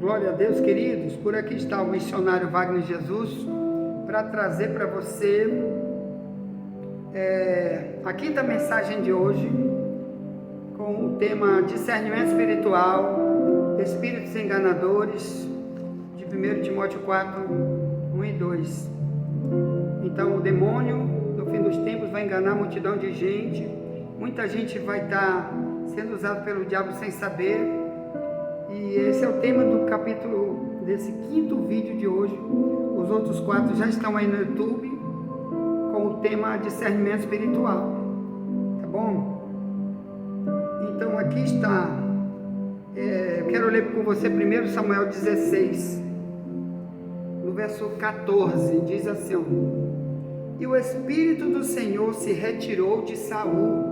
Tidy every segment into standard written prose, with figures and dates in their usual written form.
Glória a Deus, queridos. Por aqui está o missionário Wagner Jesus para trazer para você a quinta mensagem de hoje, com o tema discernimento espiritual, espíritos enganadores, de 1 Timóteo 4, 1 e 2. Então, o demônio, no fim dos tempos, vai enganar a multidão de gente. Muita gente vai estar sendo usado pelo diabo sem saber. E esse é o tema do capítulo, desse quinto vídeo de hoje. Os outros 4 já estão aí no YouTube, com o tema discernimento espiritual. Tá bom? Então aqui está. Eu quero ler com você 1 Samuel 16, no verso 14, diz assim: E o Espírito do Senhor se retirou de Saul,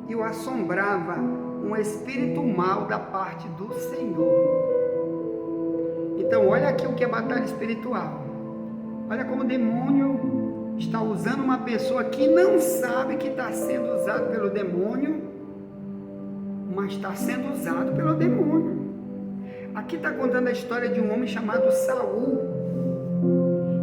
e o assombrava um espírito mau da parte do Senhor. Então olha aqui o que é batalha espiritual. Olha como o demônio está usando uma pessoa que não sabe que está sendo usado pelo demônio, mas está sendo usado pelo demônio. Aqui está contando a história de um homem chamado Saul.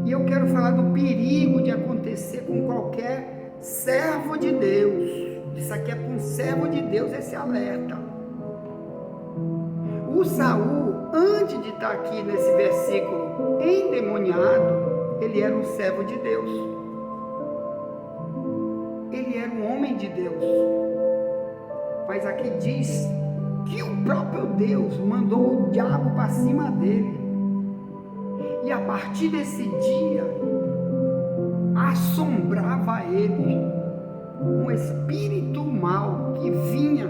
E eu quero falar do perigo de acontecer com qualquer servo de Deus. Isso aqui é para um servo de Deus, esse alerta. O Saul, antes de estar aqui nesse versículo endemoniado, ele era um servo de Deus. Ele era um homem de Deus. Mas aqui diz que o próprio Deus mandou o diabo para cima dele. E a partir desse dia, assombrava ele um espírito mau que vinha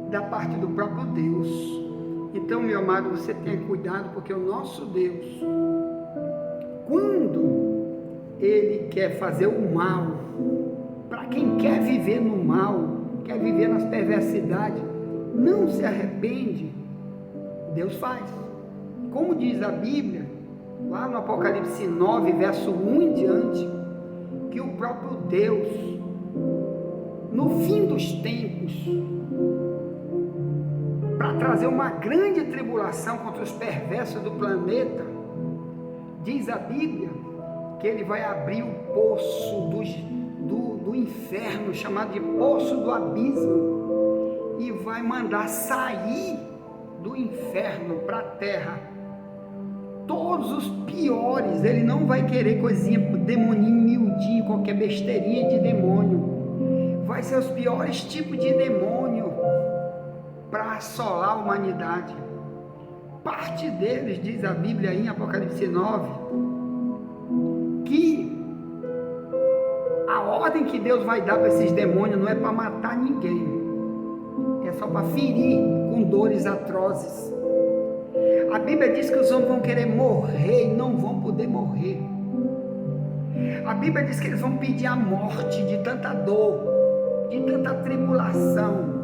da parte do próprio Deus. Então, meu amado, você tenha cuidado, porque o nosso Deus, quando Ele quer fazer o mal, para quem quer viver no mal, quer viver nas perversidades, não se arrepende, Deus faz. Como diz a Bíblia, lá no Apocalipse 9, verso 1 em diante, que o próprio Deus, no fim dos tempos, para trazer uma grande tribulação contra os perversos do planeta, diz a Bíblia que ele vai abrir o poço do inferno, chamado de poço do abismo, e vai mandar sair do inferno para a terra todos os piores. Ele não vai querer coisinha, demoninho miudinho, qualquer besteirinha de demônio. Vai ser os piores tipos de demônio para assolar a humanidade. Parte deles, diz a Bíblia aí em Apocalipse 9, que a ordem que Deus vai dar para esses demônios não é para matar ninguém, é só para ferir com dores atrozes. A Bíblia diz que os homens vão querer morrer e não vão poder morrer. A Bíblia diz que eles vão pedir a morte de tanta dor, de tanta tribulação.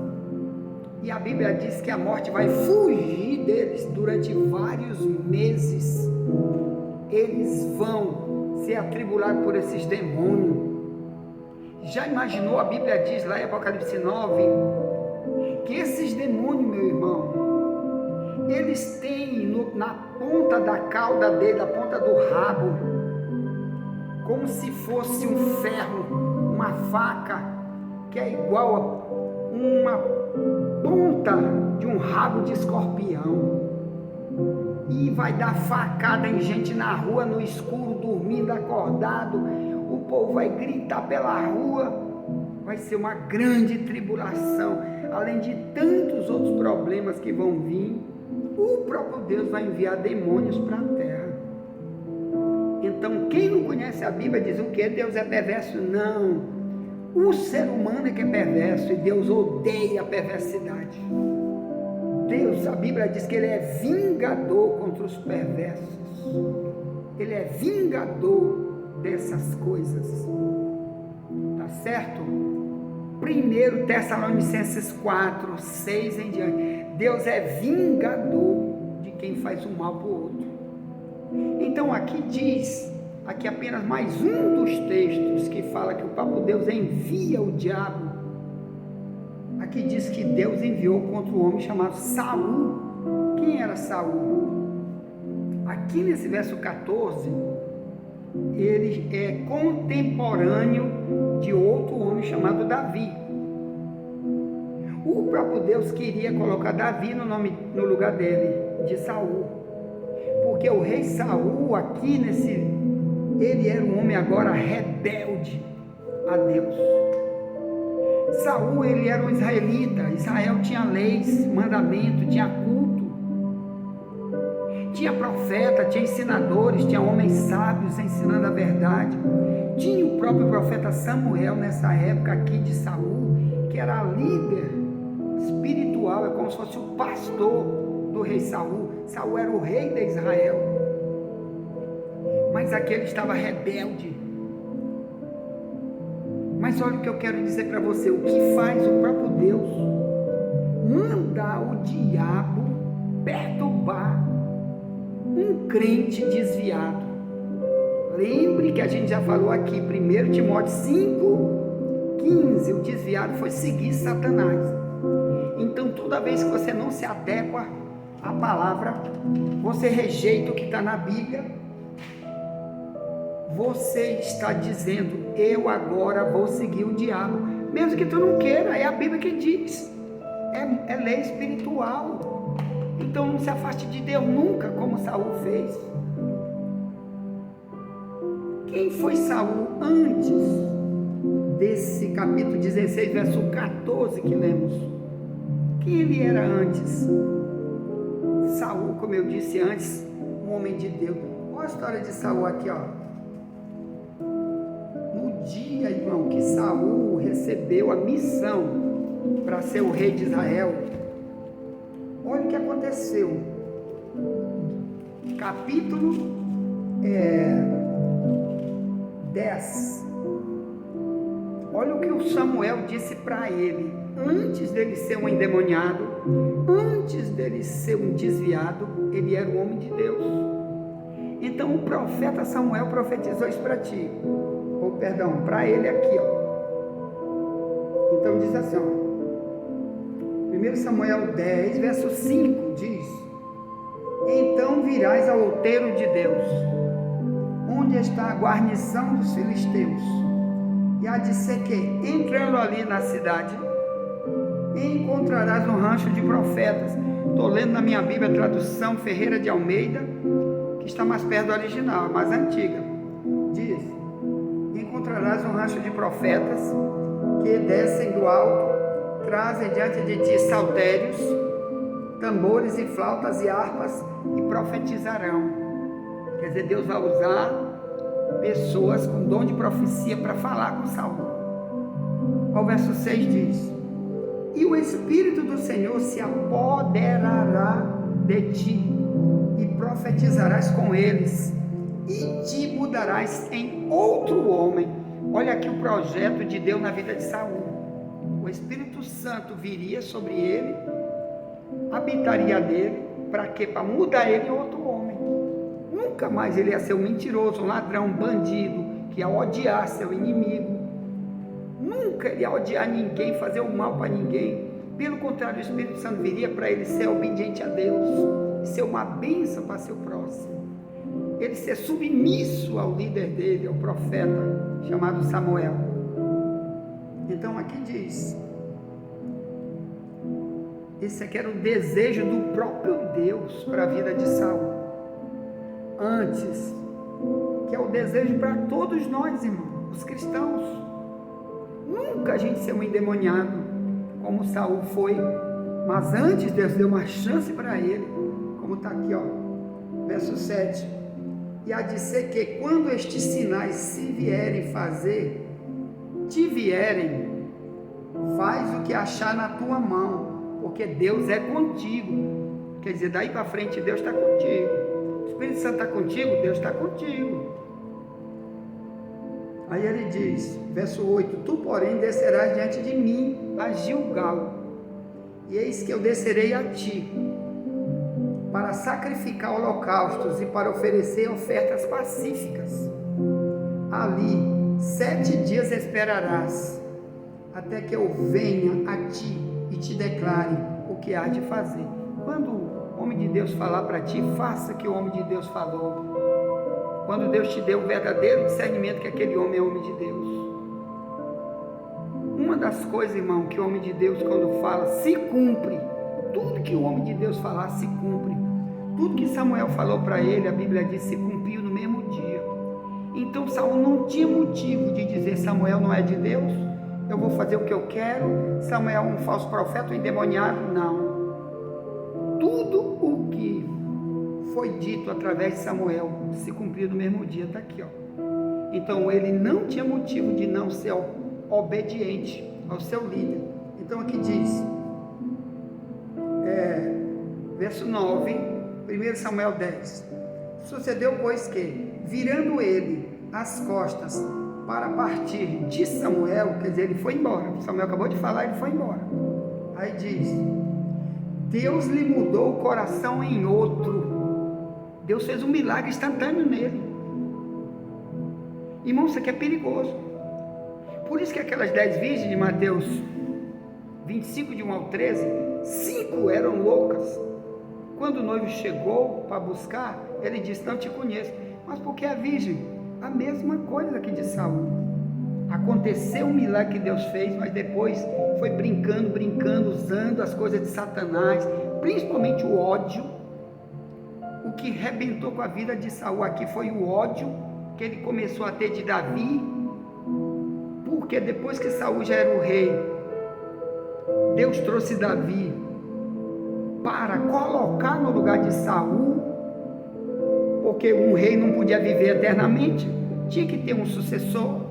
E a Bíblia diz que a morte vai fugir deles durante vários meses. Eles vão ser atribulados por esses demônios. Já imaginou? A Bíblia diz lá em Apocalipse 9 que esses demônios, meu irmão, eles têm na ponta da cauda dele, na ponta do rabo, como se fosse um ferro, uma faca, que é igual a uma ponta de um rabo de escorpião, e vai dar facada em gente na rua, no escuro, dormindo, acordado. O povo vai gritar pela rua. Vai ser uma grande tribulação, além de tantos outros problemas que vão vir. O próprio Deus vai enviar demônios para a terra. Então, quem não conhece a Bíblia diz o que? Deus é perverso? Não. O ser humano é que é perverso, e Deus odeia a perversidade. Deus, a Bíblia diz que Ele é vingador contra os perversos. Ele é vingador dessas coisas. Tá certo? 1 Tessalonicenses 4, 6 em diante. Deus é vingador de quem faz o mal para o outro. Então aqui diz, aqui apenas mais um dos textos que fala que o próprio Deus envia o diabo. aqui diz que Deus enviou contra um homem chamado Saul. Quem era Saul? Aqui nesse verso 14, ele é contemporâneo de outro homem chamado Davi. O próprio Deus queria colocar Davi no lugar dele, de Saul, porque o rei Saul aqui ele era um homem agora rebelde a Deus. Saul, ele era um israelita. Israel tinha leis, mandamentos, tinha culto, tinha profeta, tinha ensinadores, tinha homens sábios ensinando a verdade. Tinha o próprio profeta Samuel nessa época aqui de Saul, que era líder espiritual, é como se fosse o pastor do rei Saul. Saul era o rei de Israel, mas aqui ele estava rebelde. Mas olha o que eu quero dizer para você, o que faz o próprio Deus mandar o diabo perturbar um crente desviado. Lembre que a gente já falou aqui, 1 Timóteo 5,15, o desviado foi seguir Satanás. Então toda vez que você não se adequa à palavra, você rejeita o que está na Bíblia, você está dizendo, eu agora vou seguir o diabo, mesmo que tu não queira, é a Bíblia que diz, é lei espiritual. Então não se afaste de Deus nunca, como Saul fez. Quem foi Saul antes desse capítulo 16, verso 14 que lemos? Quem ele era antes? Saul, como eu disse antes, um homem de Deus. Olha a história de Saul aqui, ó. No dia, irmão, que Saul recebeu a missão para ser o rei de Israel, olha o que aconteceu. Capítulo 10. Olha o que o Samuel disse para ele, antes dele ser um endemoniado, antes dele ser um desviado, ele era um homem de Deus. Então o profeta Samuel profetizou isso para ti, para ele aqui, ó. Então diz assim, ó, 1 Samuel 10, verso 5, diz: então virás ao outeiro de Deus, onde está a guarnição dos filisteus, e há de ser que, entrando ali na cidade, encontrarás um rancho de profetas. Estou lendo na minha Bíblia a tradução Ferreira de Almeida, que está mais perto do original, mais antiga. Diz: encontrarás um rancho de profetas que descem do alto, trazem diante de ti saltérios, tambores e flautas e harpas, e profetizarão. Quer dizer, Deus vai usar pessoas com dom de profecia para falar com Saul. O verso 6 diz: e o Espírito do Senhor se apoderará de ti, e profetizarás com eles, e te mudarás em outro homem. Olha aqui o projeto de Deus na vida de Saul. O Espírito Santo viria sobre ele, habitaria nele, para quê? Para mudar ele em outro homem. Nunca mais ele ia ser um mentiroso, um ladrão, um bandido, que ia odiar seu inimigo. Nunca ele ia odiar ninguém, fazer o mal para ninguém. Pelo contrário, o Espírito Santo viria para ele ser obediente a Deus, e ser uma bênção para seu próximo. Ele ser submisso ao líder dele, ao profeta, chamado Samuel. Então aqui diz, esse aqui era o desejo do próprio Deus para a vida de Saul, antes, que é o desejo para todos nós, irmãos, os cristãos. Nunca a gente ser um endemoniado, como Saul foi, mas antes Deus deu uma chance para ele, como está aqui, ó, verso 7, e há de ser que quando estes sinais se vierem fazer, te vierem, faz o que achar na tua mão, porque Deus é contigo. Quer dizer, daí para frente Deus está contigo. O Espírito Santo está contigo, Deus está contigo. Aí ele diz, verso 8, tu porém descerás diante de mim a Gilgal, e eis que eu descerei a ti, para sacrificar holocaustos e para oferecer ofertas pacíficas. Ali 7 dias esperarás, até que eu venha a ti te declare o que há de fazer. Quando o homem de Deus falar para ti, faça o que o homem de Deus falou. Quando Deus te deu o verdadeiro discernimento que aquele homem é homem de Deus. Uma das coisas, irmão, que o homem de Deus quando fala, se cumpre. Tudo que o homem de Deus falar, se cumpre. Tudo que Samuel falou para ele, a Bíblia diz, se cumpriu no mesmo dia. Então Saul não tinha motivo de dizer, Samuel não é de Deus, eu vou fazer o que eu quero, Samuel é um falso profeta, um endemoniado. Não. Tudo o que foi dito através de Samuel se cumpriu no mesmo dia, está aqui, ó. Então ele não tinha motivo de não ser obediente ao seu líder. Então aqui diz, verso 9, 1 Samuel 10, sucedeu pois que, virando ele as costas para partir de Samuel, quer dizer, ele foi embora, Samuel acabou de falar, ele foi embora, aí diz, Deus lhe mudou o coração em outro. Deus fez um milagre instantâneo nele. Irmão, isso aqui é perigoso. Por isso que aquelas 10 virgens de Mateus 25, de 1 ao 13, 5 eram loucas. Quando o noivo chegou para buscar, ele disse, não te conheço. Mas porque é virgem? A mesma coisa aqui de Saul. Aconteceu um milagre que Deus fez, mas depois foi brincando, usando as coisas de Satanás, principalmente o ódio. O que rebentou com a vida de Saul aqui foi o ódio que ele começou a ter de Davi, porque depois que Saul já era o rei, Deus trouxe Davi para colocar no lugar de Saul, porque um rei não podia viver eternamente, tinha que ter um sucessor.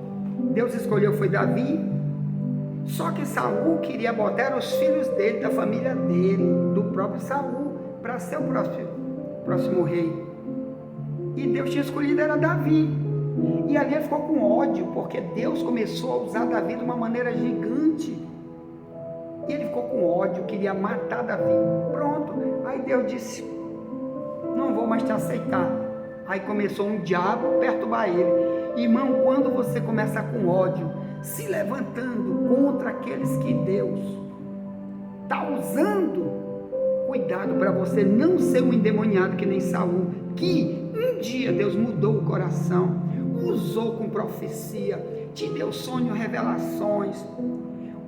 Deus escolheu foi Davi. Só que Saul queria botar os filhos dele, da família dele, do próprio Saul, para ser o próximo rei. E Deus tinha escolhido era Davi. E ali ele ficou com ódio, porque Deus começou a usar Davi de uma maneira gigante. E ele ficou com ódio, queria matar Davi. Pronto. Aí Deus disse, não vou mais te aceitar. Aí começou um diabo perturbar ele. Irmão, quando você começa com ódio, se levantando contra aqueles que Deus está usando, cuidado para você não ser um endemoniado que nem Saul, que um dia Deus mudou o coração, usou com profecia, te deu sonhos, revelações.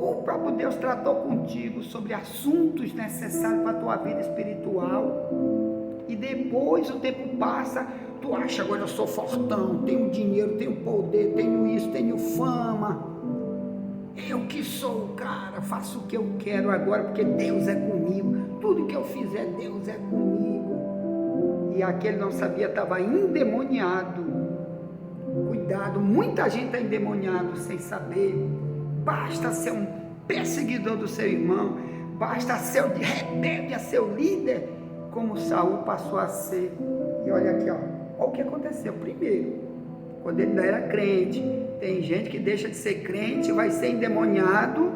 O próprio Deus tratou contigo sobre assuntos necessários para a tua vida espiritual. E depois o tempo passa, tu acha, agora eu sou fortão, tenho dinheiro, tenho poder, tenho isso, tenho fama. Eu que sou o cara, faço o que eu quero agora, porque Deus é comigo. Tudo que eu fizer, Deus é comigo. E aquele não sabia, estava endemoniado. Cuidado, muita gente está endemoniado sem saber. Basta ser um perseguidor do seu irmão, basta ser rebelde a seu líder, como Saul passou a ser. E olha aqui, ó, olha o que aconteceu. Primeiro, quando ele ainda era crente, tem gente que deixa de ser crente, vai ser endemoniado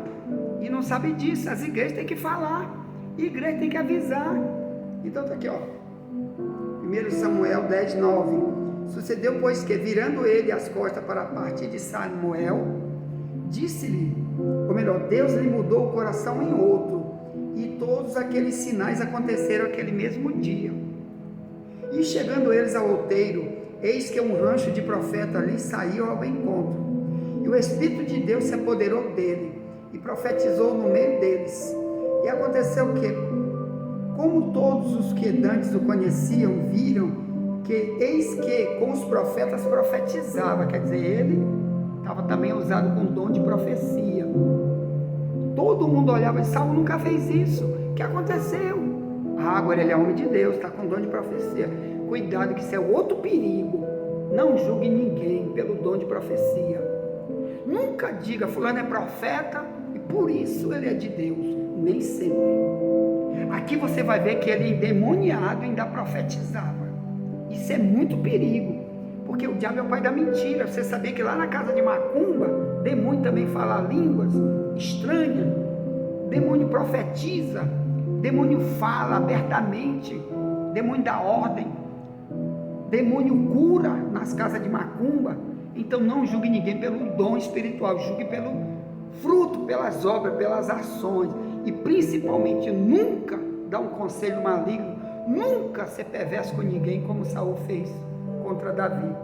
e não sabe disso. As igrejas têm que falar, a igreja tem que avisar. Então tá aqui, ó, 1 Samuel 10, 9. Sucedeu, pois, que virando ele as costas para partir de Samuel, disse-lhe, ou melhor, Deus lhe mudou o coração em outro, e todos aqueles sinais aconteceram aquele mesmo dia. E chegando eles ao outeiro, eis que um rancho de profeta ali saiu ao encontro, e o Espírito de Deus se apoderou dele, e profetizou no meio deles. E aconteceu que, como todos os que dantes o conheciam, viram que, eis que com os profetas profetizava, quer dizer, ele estava também usado com dom de profecia. Todo mundo olhava e disse, Saul nunca fez isso, o que aconteceu? Agora ele é homem de Deus, está com dom de profecia. Cuidado que isso é outro perigo. Não julgue ninguém pelo dom de profecia. Nunca diga, fulano é profeta e por isso ele é de Deus. Nem sempre. Aqui você vai ver que ele endemoniado ainda profetizava. Isso é muito perigo, porque o diabo é o pai da mentira. Você sabia que lá na casa de Macumba, demônio também fala línguas estranhas, demônio profetiza, demônio fala abertamente, demônio dá ordem, demônio cura nas casas de Macumba. Então não julgue ninguém pelo dom espiritual, julgue pelo fruto, pelas obras, pelas ações. e principalmente nunca dar um conselho maligno, nunca ser perverso com ninguém como Saul fez contra Davi.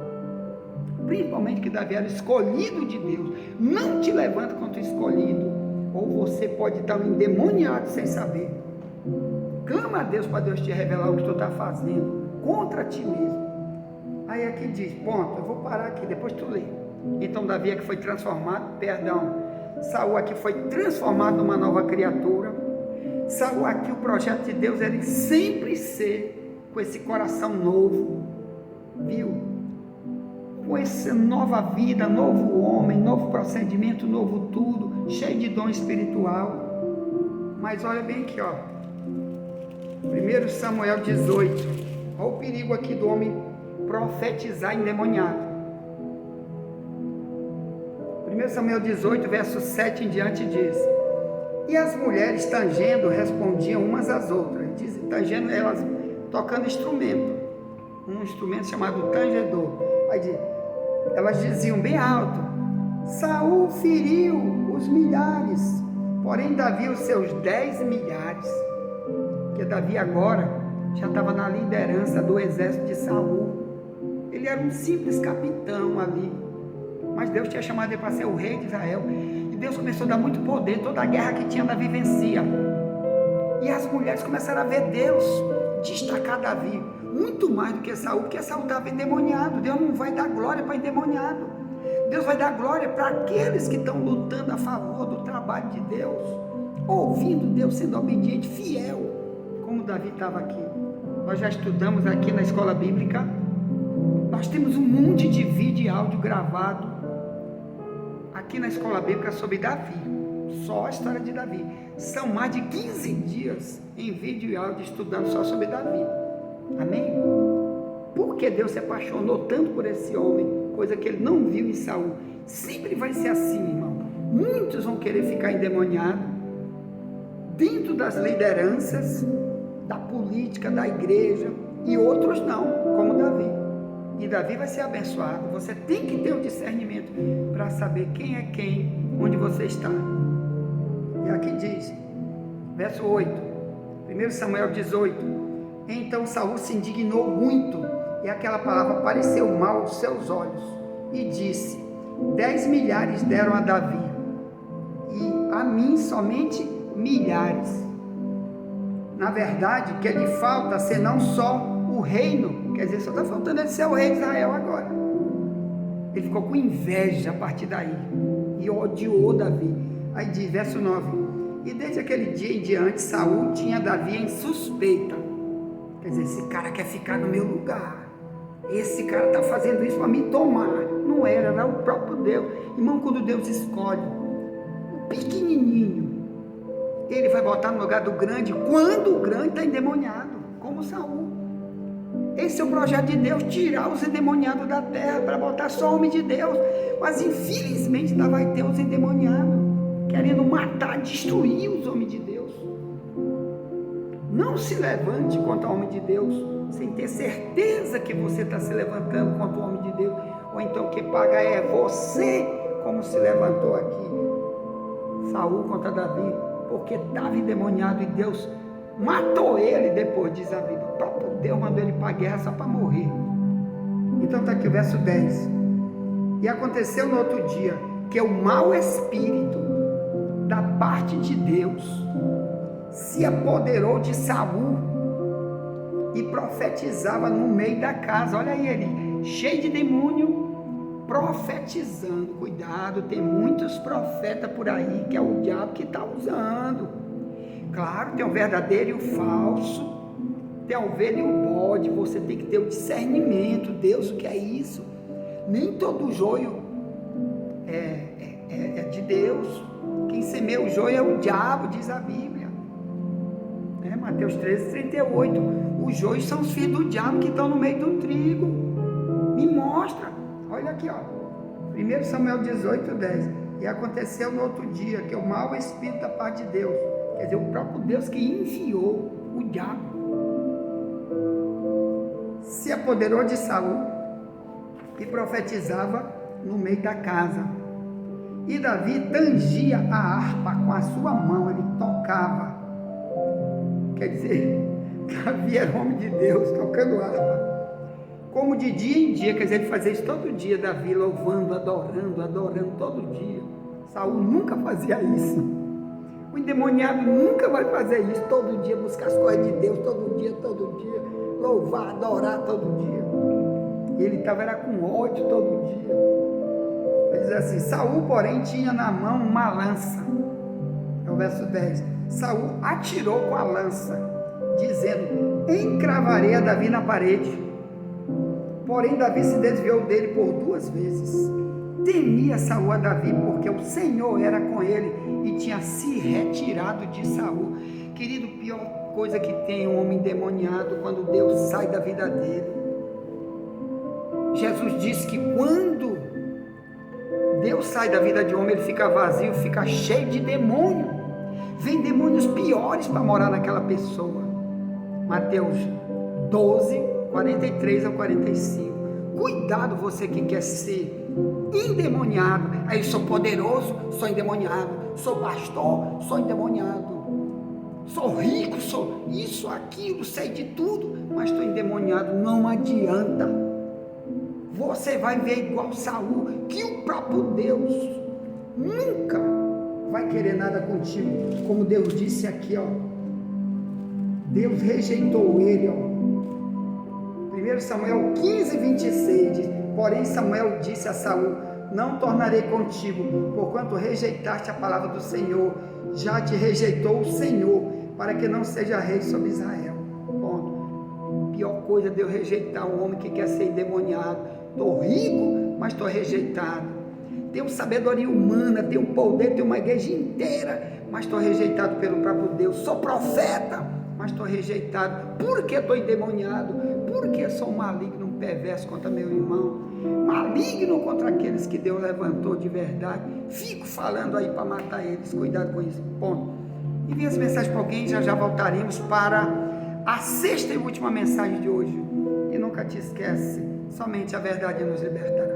Principalmente que Davi era escolhido de Deus. Não te levanta contra o escolhido, ou você pode estar um endemoniado sem saber. Clama a Deus para Deus te revelar o que tu está fazendo contra ti mesmo. Aí aqui diz, ponto, eu vou parar aqui, depois tu lê. Então Davi aqui foi transformado, Saul aqui foi transformado numa nova criatura. Saul aqui, o projeto de Deus era sempre ser com esse coração novo, viu? Com essa nova vida, novo homem, novo procedimento, novo tudo, cheio de dom espiritual. Mas olha bem aqui, ó. 1 Samuel 18. Olha o perigo aqui do homem profetizar endemoniado. 1 Samuel 18, verso 7 em diante diz: e as mulheres tangendo respondiam umas às outras, tangendo, elas tocando instrumento, um instrumento chamado tangedor. Aí diz, elas diziam bem alto: Saul feriu os milhares, porém Davi os seus 10 milhares. Porque Davi agora já estava na liderança do exército de Saul. Ele era um simples capitão ali, mas Deus tinha chamado ele para ser o rei de Israel. E Deus começou a dar muito poder. Toda a guerra que tinha, Davi vencia. E as mulheres começaram a ver Deus destacar Davi muito mais do que Saul, porque Saul estava endemoniado. Deus não vai dar glória para endemoniado. Deus vai dar glória para aqueles que estão lutando a favor do trabalho de Deus, ouvindo Deus, sendo obediente, fiel, como Davi estava aqui. Nós já estudamos aqui na escola bíblica. Nós temos um monte de vídeo e áudio gravado aqui na escola bíblica sobre Davi, só a história de Davi. São mais de 15 dias em vídeo e áudio estudando só sobre Davi. Amém? Porque Deus se apaixonou tanto por esse homem, coisa que ele não viu em Saul. Sempre vai ser assim, irmão. Muitos vão querer ficar endemoniados dentro das lideranças, da política, da igreja, e outros não, como Davi. E Davi vai ser abençoado. Você tem que ter o discernimento para saber quem é quem, onde você está. E aqui diz, verso 8, 1 Samuel 18: então Saul se indignou muito, e aquela palavra pareceu mal aos seus olhos, e disse: 10 milhares deram a Davi, e a mim somente milhares. Na verdade, que lhe falta senão só o reino. Quer dizer, só está faltando ele ser o rei de Israel agora. Ele ficou com inveja a partir daí e odiou Davi. Aí diz, verso 9: e desde aquele dia em diante Saul tinha Davi em suspeita. Quer dizer, esse cara quer ficar no meu lugar, esse cara está fazendo isso para me tomar. Não era o próprio Deus. Irmão, quando Deus escolhe o pequenininho, ele vai botar no lugar do grande, quando o grande está endemoniado, como Saul. Esse é o projeto de Deus, tirar os endemoniados da terra, para botar só homem de Deus. Mas infelizmente ainda vai ter os endemoniados, querendo matar, destruir os homens de Deus. Não se levante contra o homem de Deus, sem ter certeza que você está se levantando contra o homem de Deus, ou então quem paga é você, como se levantou aqui Saul contra Davi, porque estava endemoniado e Deus matou ele depois, diz a Bíblia. O próprio Deus mandou ele para a guerra só para morrer. Então está aqui o verso 10. E aconteceu no outro dia, que o mau espírito da parte de Deus se apoderou de Saul e profetizava no meio da casa. Olha aí ele, cheio de demônio, profetizando. Cuidado, tem muitos profetas por aí que é o diabo que está usando. Claro, tem o verdadeiro e o falso, tem a ovelha e o bode. Você tem que ter o discernimento. Deus, o que é isso? Nem todo joio é de Deus. Quem semeia o joio é o diabo, diz a Bíblia. Mateus 13, 38. Os joios são os filhos do diabo que estão no meio do trigo. Me mostra. Olha aqui, ó. 1 Samuel 18, 10. E aconteceu no outro dia que o mau espírito da parte de Deus, quer dizer, o próprio Deus que enviou o diabo, se apoderou de Saul e profetizava no meio da casa. E Davi tangia a harpa com a sua mão, ele tocava tocava. Quer dizer, Davi era homem de Deus, tocando harpa. Como de dia em dia, quer dizer, ele fazia isso todo dia, Davi louvando, adorando todo dia. Saul nunca fazia isso. O endemoniado nunca vai fazer isso, todo dia, buscar as coisas de Deus, todo dia, louvar, adorar todo dia. Ele estava com ódio todo dia. Ele diz assim: Saul, porém, tinha na mão uma lança. É o verso 10. Saul atirou com a lança, dizendo: encravarei a Davi na parede. Porém Davi se desviou dele por 2 vezes. Temia Saul a Davi, porque o Senhor era com ele e tinha se retirado de Saul. Querido, pior coisa que tem um homem endemoniado, quando Deus sai da vida dele. Jesus disse que quando Deus sai da vida de homem, ele fica vazio, fica cheio de demônio. Vem demônios piores para morar naquela pessoa. Mateus 12, 43 a 45. Cuidado, você que quer ser endemoniado. Aí, sou poderoso, sou endemoniado. Sou pastor, sou endemoniado. Sou rico, sou isso, aquilo, sei de tudo, mas estou endemoniado. Não adianta. Você vai ver igual Saul, que o próprio Deus nunca vai querer nada contigo. Como Deus disse aqui, ó. Deus rejeitou ele, ó. 1 Samuel 15, 26, diz: porém Samuel disse a Saul: não tornarei contigo, porquanto rejeitaste a palavra do Senhor, já te rejeitou o Senhor, para que não seja rei sobre Israel. Ponto. Pior coisa é Deus rejeitar um homem que quer ser endemoniado. Estou rico, mas estou rejeitado. Tenho sabedoria humana, tenho poder, tenho uma igreja inteira, mas estou rejeitado pelo próprio Deus. Sou profeta, mas estou rejeitado. Por que estou endemoniado? Porque sou maligno, um perverso contra meu irmão, maligno contra aqueles que Deus levantou de verdade. Fico falando aí para matar eles. Cuidado com isso. Ponto. Envie essa mensagem para alguém. Já voltaremos para a 6ª e última mensagem de hoje. E nunca te esquece, somente a verdade nos libertará.